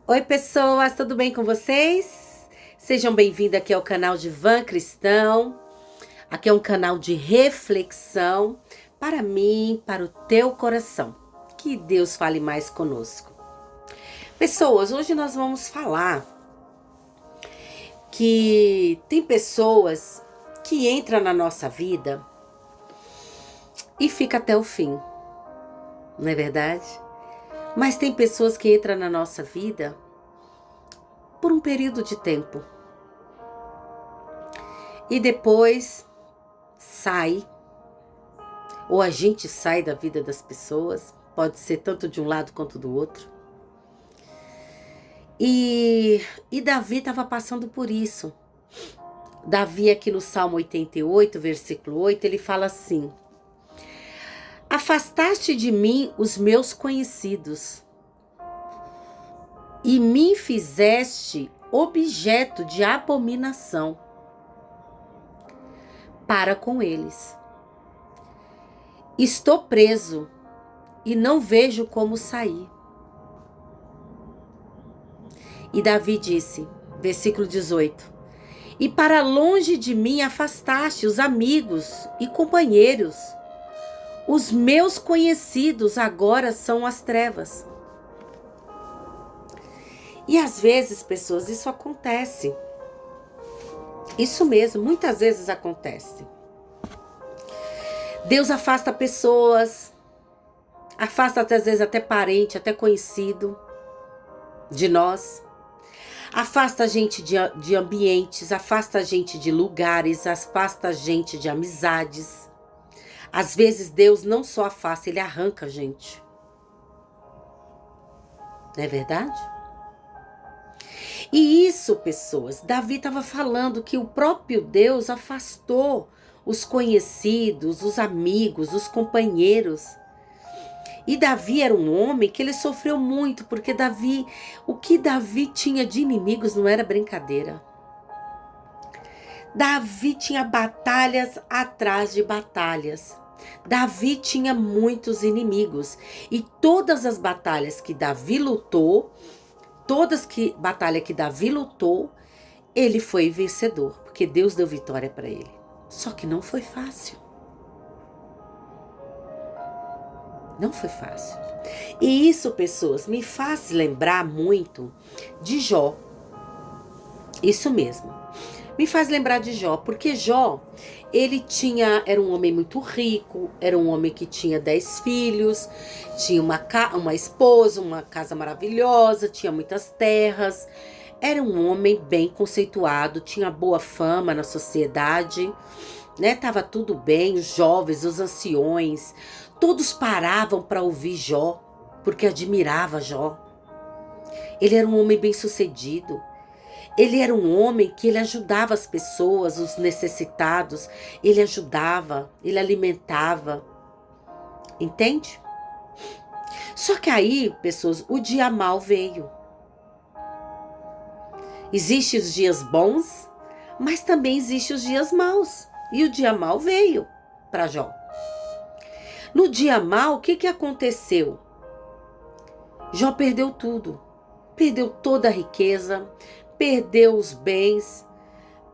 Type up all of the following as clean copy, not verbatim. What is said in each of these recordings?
Oi, pessoas, tudo bem com vocês? Sejam bem-vindos aqui ao canal Divã Cristão. Aqui é um canal de reflexão para mim, para o teu coração. Que Deus fale mais conosco. Pessoas, hoje nós vamos falar que tem pessoas que entram na nossa vida e fica até o fim, não é verdade? Mas tem pessoas que entram na nossa vida por um período de tempo e depois sai, ou a gente sai da vida das pessoas, pode ser tanto de um lado quanto do outro. E Davi estava passando por isso. Davi aqui no Salmo 88, versículo 8, ele fala assim: afastaste de mim os meus conhecidos e me fizeste objeto de abominação para com eles. Estou preso e não vejo como sair. E Davi disse, versículo 18: e para longe de mim afastaste os amigos e companheiros. Os meus conhecidos agora são as trevas. E às vezes, pessoas, isso acontece. Isso mesmo, muitas vezes acontece. Deus afasta pessoas, afasta às vezes até parente, até conhecido de nós. Afasta a gente de ambientes, afasta a gente de lugares, afasta a gente de amizades. Às vezes Deus não só afasta, Ele arranca a gente. Não é verdade? E isso, pessoas, Davi estava falando que o próprio Deus afastou os conhecidos, os amigos, os companheiros. E Davi era um homem que ele sofreu muito, porque o que Davi tinha de inimigos não era brincadeira. Davi tinha batalhas atrás de batalhas. Davi tinha muitos inimigos. E todas as batalhas que Davi lutou, batalha que Davi lutou, ele foi vencedor, porque Deus deu vitória para ele. Só que não foi fácil. Não foi fácil. E isso, pessoas, me faz lembrar muito de Jó. Isso mesmo. Me faz lembrar de Jó, porque Jó, era um homem muito rico, era um homem que tinha 10 filhos, tinha uma esposa, uma casa maravilhosa, tinha muitas terras. Era um homem bem conceituado, tinha boa fama na sociedade, né? Tava tudo bem, os jovens, os anciões, todos paravam para ouvir Jó, porque admirava Jó. Ele era um homem bem-sucedido. Ele era um homem que ele ajudava as pessoas, os necessitados. Ele ajudava, ele alimentava. Entende? Só que aí, pessoas, o dia mau veio. Existem os dias bons, mas também existem os dias maus. E o dia mau veio para Jó. No dia mau, o que aconteceu? Jó perdeu tudo. Perdeu toda a riqueza, perdeu os bens,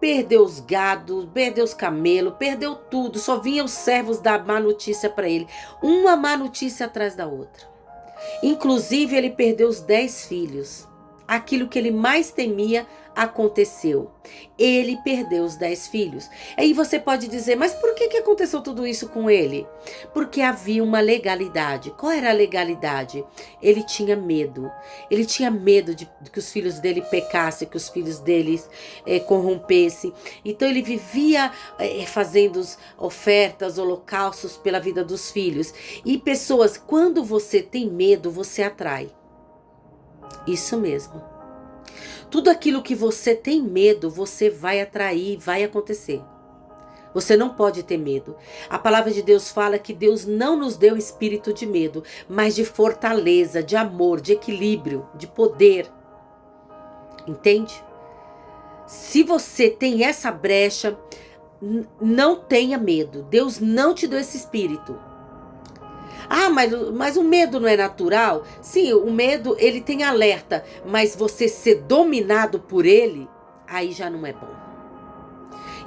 perdeu os gados, perdeu os camelos, perdeu tudo. Só vinham os servos dar má notícia para ele. Uma má notícia atrás da outra. Inclusive, ele perdeu os 10 filhos. Aquilo que ele mais temia aconteceu. Ele perdeu os 10 filhos. Aí você pode dizer, mas por que aconteceu tudo isso com ele? Porque havia uma legalidade. Qual era a legalidade? Ele tinha medo. Ele tinha medo de que os filhos dele pecassem, que os filhos dele corrompessem. Então ele vivia fazendo ofertas, holocaustos pela vida dos filhos. E pessoas, quando você tem medo, você atrai. Isso mesmo. Tudo aquilo que você tem medo, você vai atrair, vai acontecer. Você não pode ter medo. A palavra de Deus fala que Deus não nos deu espírito de medo, mas de fortaleza, de amor, de equilíbrio, de poder. Entende? Se você tem essa brecha, não tenha medo. Deus não te deu esse espírito. Ah, mas o medo não é natural? Sim, o medo, ele tem alerta, mas você ser dominado por ele, aí já não é bom.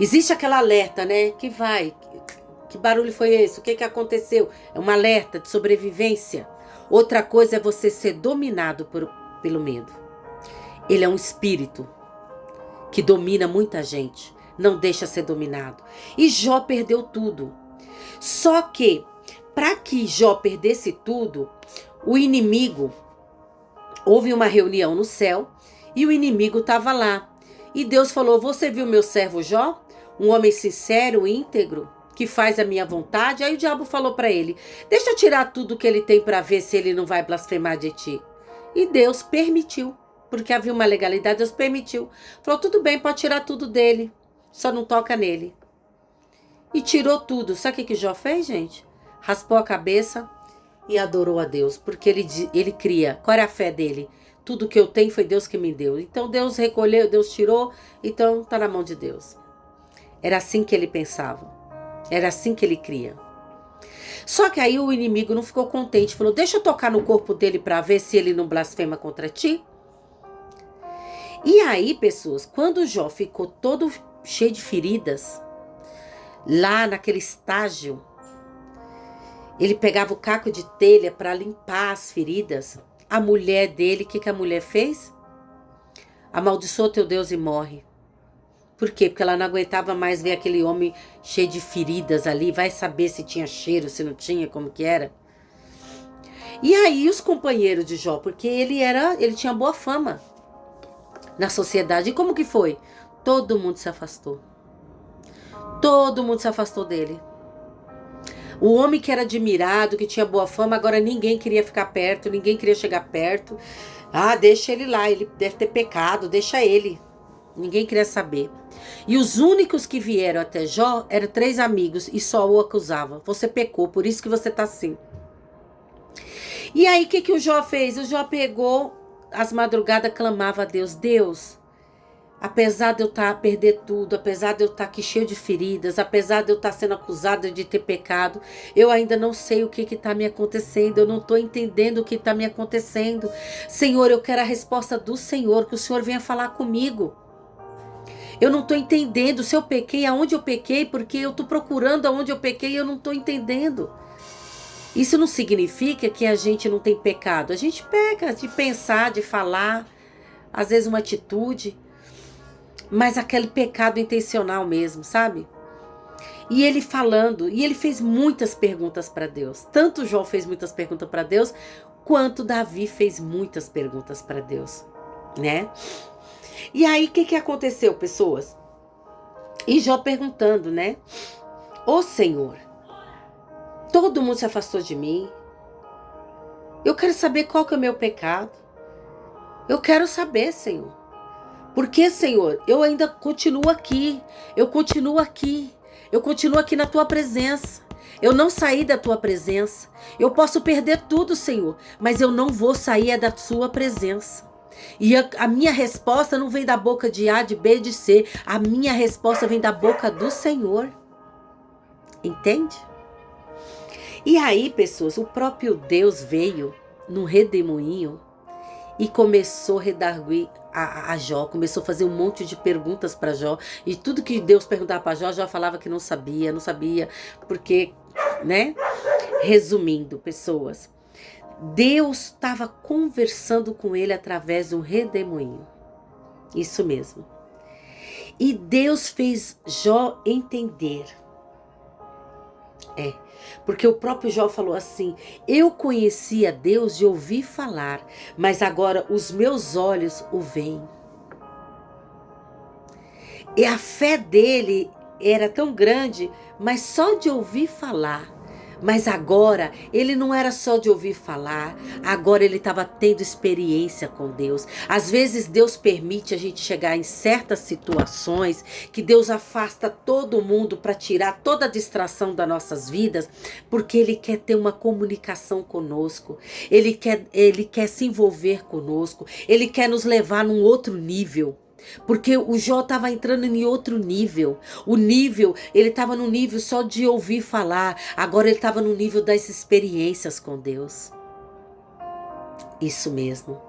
Existe aquela alerta, né? Que barulho foi esse? O que aconteceu? É um alerta de sobrevivência. Outra coisa é você ser dominado pelo medo. Ele é um espírito que domina muita gente, não deixa ser dominado. E Jó perdeu tudo. Só que, para que Jó perdesse tudo, o inimigo, houve uma reunião no céu e o inimigo estava lá. E Deus falou: você viu meu servo Jó? Um homem sincero, íntegro, que faz a minha vontade. Aí o diabo falou para ele: deixa eu tirar tudo que ele tem para ver se ele não vai blasfemar de ti. E Deus permitiu, porque havia uma legalidade, Deus permitiu. Falou: tudo bem, pode tirar tudo dele, só não toca nele. E tirou tudo. Sabe o que Jó fez, gente? Raspou a cabeça e adorou a Deus, porque ele cria. Qual era a fé dele? Tudo que eu tenho foi Deus que me deu. Então Deus recolheu, Deus tirou, então está na mão de Deus. Era assim que ele pensava. Era assim que ele cria. Só que aí o inimigo não ficou contente. Falou: deixa eu tocar no corpo dele para ver se ele não blasfema contra ti. E aí, pessoas, quando Jó ficou todo cheio de feridas, lá naquele estágio, ele pegava o caco de telha para limpar as feridas. A mulher dele, o que a mulher fez? Amaldiçoa teu Deus e morre. Por quê? Porque ela não aguentava mais ver aquele homem cheio de feridas ali. Vai saber se tinha cheiro, se não tinha, como que era. E aí os companheiros de Jó, porque ele tinha boa fama na sociedade. E como que foi? Todo mundo se afastou. Todo mundo se afastou dele. O homem que era admirado, que tinha boa fama, agora ninguém queria ficar perto, ninguém queria chegar perto. Ah, deixa ele lá, ele deve ter pecado, deixa ele. Ninguém queria saber. E os únicos que vieram até Jó eram 3 amigos e só o acusavam. Você pecou, por isso que você tá assim. E aí o que o Jó fez? O Jó pegou, às madrugadas clamava a Deus: Deus, apesar de eu perder tudo, apesar de eu estar aqui cheio de feridas, apesar de eu estar sendo acusado de ter pecado, eu ainda não sei o que está me acontecendo, eu não estou entendendo o que está me acontecendo. Senhor, eu quero a resposta do Senhor, que o Senhor venha falar comigo. Eu não estou entendendo se eu pequei, aonde eu pequei, porque eu estou procurando aonde eu pequei e eu não estou entendendo. Isso não significa que a gente não tem pecado. A gente peca de pensar, de falar, às vezes uma atitude, mas aquele pecado intencional mesmo, sabe? E ele falando, e ele fez muitas perguntas para Deus. Tanto Jó fez muitas perguntas para Deus, quanto Davi fez muitas perguntas para Deus, né? E aí, o que aconteceu, pessoas? E Jó perguntando, né? Ô Senhor, todo mundo se afastou de mim. Eu quero saber qual que é o meu pecado. Eu quero saber, Senhor. Porque, Senhor, eu ainda continuo aqui. Eu continuo aqui. Eu continuo aqui na tua presença. Eu não saí da tua presença. Eu posso perder tudo, Senhor, mas eu não vou sair da sua presença. E a minha resposta não vem da boca de A, de B, de C. A minha resposta vem da boca do Senhor. Entende? E aí, pessoas, o próprio Deus veio num redemoinho e começou a redarguir a Jó, começou a fazer um monte de perguntas para Jó. E tudo que Deus perguntava para Jó, Jó falava que não sabia, porque, né? Resumindo, pessoas, Deus estava conversando com ele através de um redemoinho. Isso mesmo. E Deus fez Jó entender. Porque o próprio Jó falou assim: eu conhecia Deus de ouvir falar, mas agora os meus olhos o veem. E a fé dele era tão grande, mas só de ouvir falar. Mas agora, ele não era só de ouvir falar, agora ele estava tendo experiência com Deus. Às vezes Deus permite a gente chegar em certas situações, que Deus afasta todo mundo para tirar toda a distração das nossas vidas, porque Ele quer ter uma comunicação conosco, Ele quer se envolver conosco, Ele quer nos levar num outro nível. Porque o Jó estava entrando em outro nível. O nível, ele estava no nível só de ouvir falar. Agora ele estava no nível das experiências com Deus. Isso mesmo.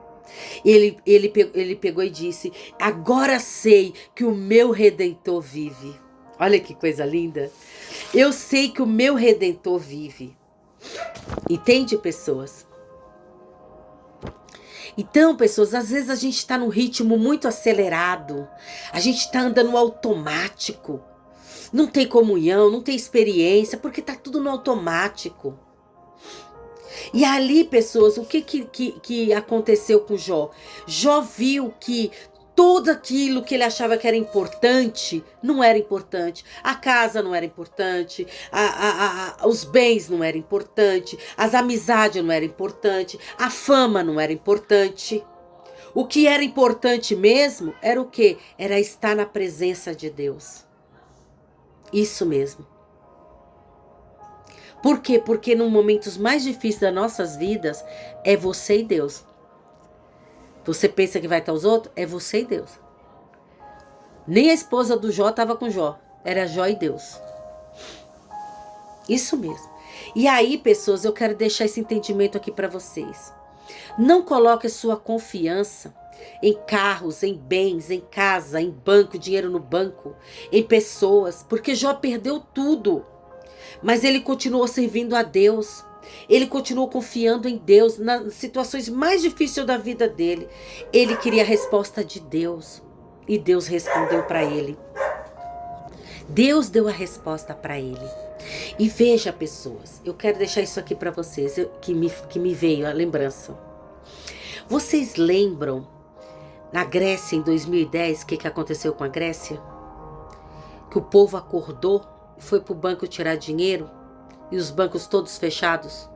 Ele pegou e disse: agora sei que o meu Redentor vive. Olha que coisa linda. Eu sei que o meu Redentor vive. Entende, pessoas? Então, pessoas, às vezes a gente está num ritmo muito acelerado. A gente está andando no automático. Não tem comunhão, não tem experiência, porque está tudo no automático. E ali, pessoas, o que aconteceu com Jó? Jó viu que tudo aquilo que ele achava que era importante, não era importante. A casa não era importante, os bens não eram importantes, as amizades não eram importantes, a fama não era importante. O que era importante mesmo era o quê? Era estar na presença de Deus. Isso mesmo. Por quê? Porque nos momentos mais difíceis das nossas vidas, é você e Deus. Você pensa que vai estar os outros? É você e Deus. Nem a esposa do Jó estava com Jó. Era Jó e Deus. Isso mesmo. E aí, pessoas, eu quero deixar esse entendimento aqui para vocês. Não coloque a sua confiança em carros, em bens, em casa, em banco, dinheiro no banco, em pessoas, porque Jó perdeu tudo. Mas ele continuou servindo a Deus. Ele continuou confiando em Deus nas situações mais difíceis da vida dele. Ele queria a resposta de Deus. E Deus respondeu para ele. Deus deu a resposta para ele. E veja, pessoas, eu quero deixar isso aqui para vocês, que me veio a lembrança. Vocês lembram, na Grécia, em 2010, o que aconteceu com a Grécia? Que o povo acordou, foi para o banco tirar dinheiro, e os bancos todos fechados,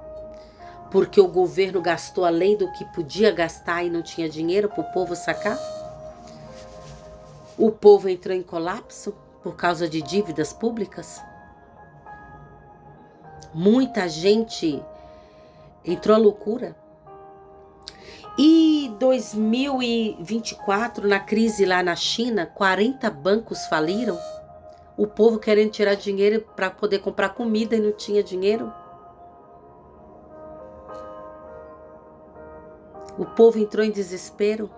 porque o governo gastou além do que podia gastar e não tinha dinheiro para o povo sacar. O povo entrou em colapso por causa de dívidas públicas. Muita gente entrou à loucura. E 2024, na crise lá na China, 40 bancos faliram. O povo querendo tirar dinheiro para poder comprar comida e não tinha dinheiro. O povo entrou em desespero.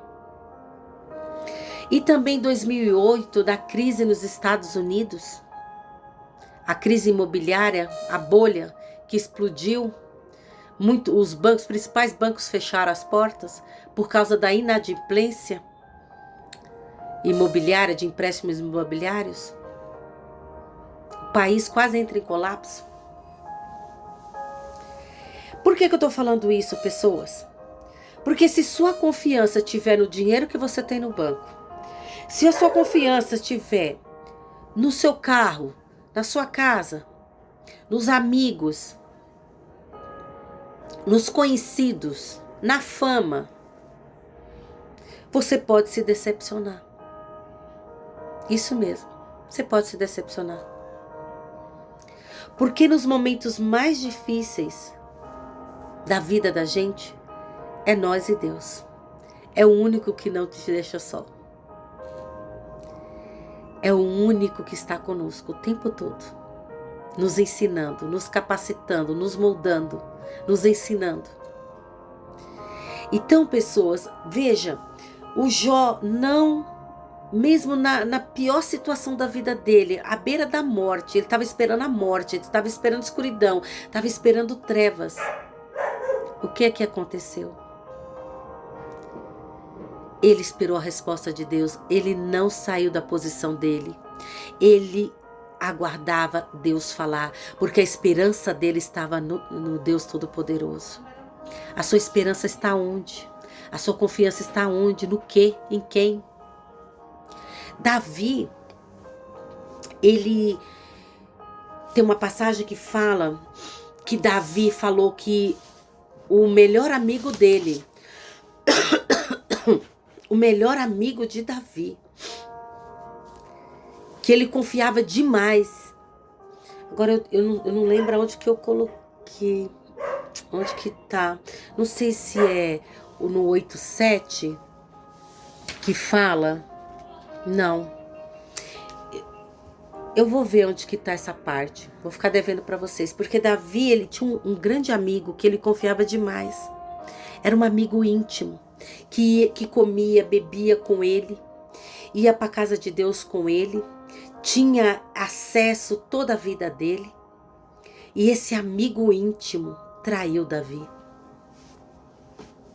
E também 2008, da crise nos Estados Unidos. A crise imobiliária, a bolha que explodiu. Os principais bancos fecharam as portas por causa da inadimplência imobiliária, de empréstimos imobiliários. O país quase entra em colapso. Por que eu estou falando isso, pessoas? Porque se sua confiança estiver no dinheiro que você tem no banco, se a sua confiança estiver no seu carro, na sua casa, nos amigos, nos conhecidos, na fama, você pode se decepcionar. Isso mesmo, você pode se decepcionar. Porque nos momentos mais difíceis da vida da gente, é nós e Deus. É o único que não te deixa só. É o único que está conosco o tempo todo, nos ensinando, nos capacitando, nos moldando, nos ensinando. Então, pessoas, veja, o Jó não, mesmo na pior situação da vida dele, à beira da morte, ele estava esperando a morte, ele estava esperando escuridão, estava esperando trevas. O que é que aconteceu? Ele esperou a resposta de Deus, ele não saiu da posição dele, ele aguardava Deus falar, porque a esperança dele estava no Deus Todo-Poderoso. A sua esperança está onde? A sua confiança está onde? No quê? Em quem? Davi, ele tem uma passagem que fala que Davi falou que o melhor amigo dele, o melhor amigo de Davi, que ele confiava demais. Agora eu não lembro onde que eu coloquei, onde que tá, não sei se é no 8:7 que fala, Não. Eu vou ver onde que tá essa parte. Vou ficar devendo para vocês. Porque Davi, ele tinha um grande amigo que ele confiava demais. Era um amigo íntimo. Que comia, bebia com ele. Ia para casa de Deus com ele. Tinha acesso toda a vida dele. E esse amigo íntimo traiu Davi.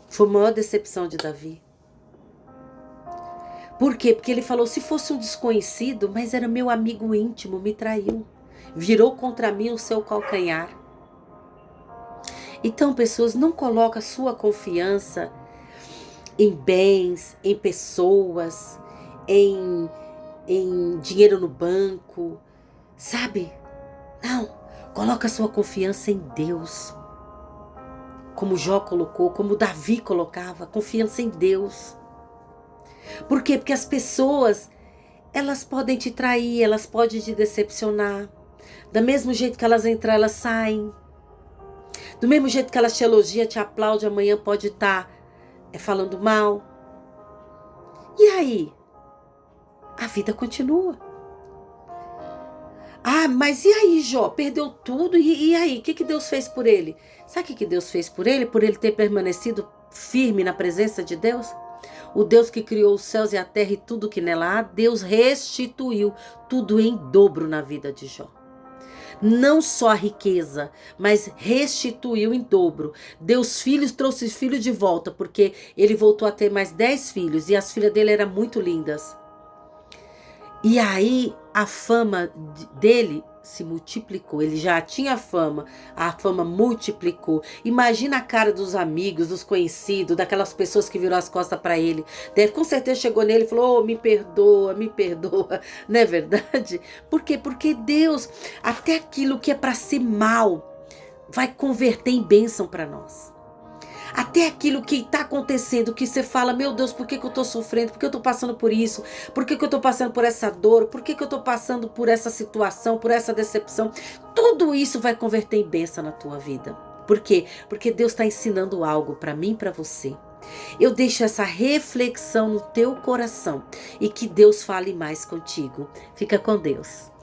Foi a maior decepção de Davi. Por quê? Porque ele falou, se fosse um desconhecido, mas era meu amigo íntimo, me traiu. Virou contra mim o seu calcanhar. Então, pessoas, não coloquem a sua confiança em bens, em pessoas, em dinheiro no banco, sabe? Não, coloca a sua confiança em Deus. Como Jó colocou, como Davi colocava, confiança em Deus. Por quê? Porque as pessoas, elas podem te trair, elas podem te decepcionar. Do mesmo jeito que elas entram, elas saem. Do mesmo jeito que elas te elogiam, te aplaudem, amanhã pode estar falando mal. E aí? A vida continua. Ah, mas e aí, Jó? Perdeu tudo, e aí? O que Deus fez por ele? Sabe o que Deus fez por ele? Por ele ter permanecido firme na presença de Deus? O Deus que criou os céus e a terra e tudo que nela há, Deus restituiu tudo em dobro na vida de Jó. Não só a riqueza, mas restituiu em dobro. Deu os filhos, trouxe os filhos de volta, porque ele voltou a ter mais 10 filhos e as filhas dele eram muito lindas. E aí a fama dele se multiplicou. Ele já tinha fama, a fama multiplicou. Imagina a cara dos amigos, dos conhecidos, daquelas pessoas que viram as costas para ele. Deve, com certeza chegou nele e falou, oh, me perdoa, não é verdade? Por quê? Porque Deus, até aquilo que é para ser mal, vai converter em bênção para nós. Até aquilo que está acontecendo, que você fala, meu Deus, por que eu estou sofrendo? Por que eu estou passando por isso? Por que eu estou passando por essa dor? Por que eu estou passando por essa situação, por essa decepção? Tudo isso vai converter em bênção na tua vida. Por quê? Porque Deus está ensinando algo para mim e para você. Eu deixo essa reflexão no teu coração e que Deus fale mais contigo. Fica com Deus.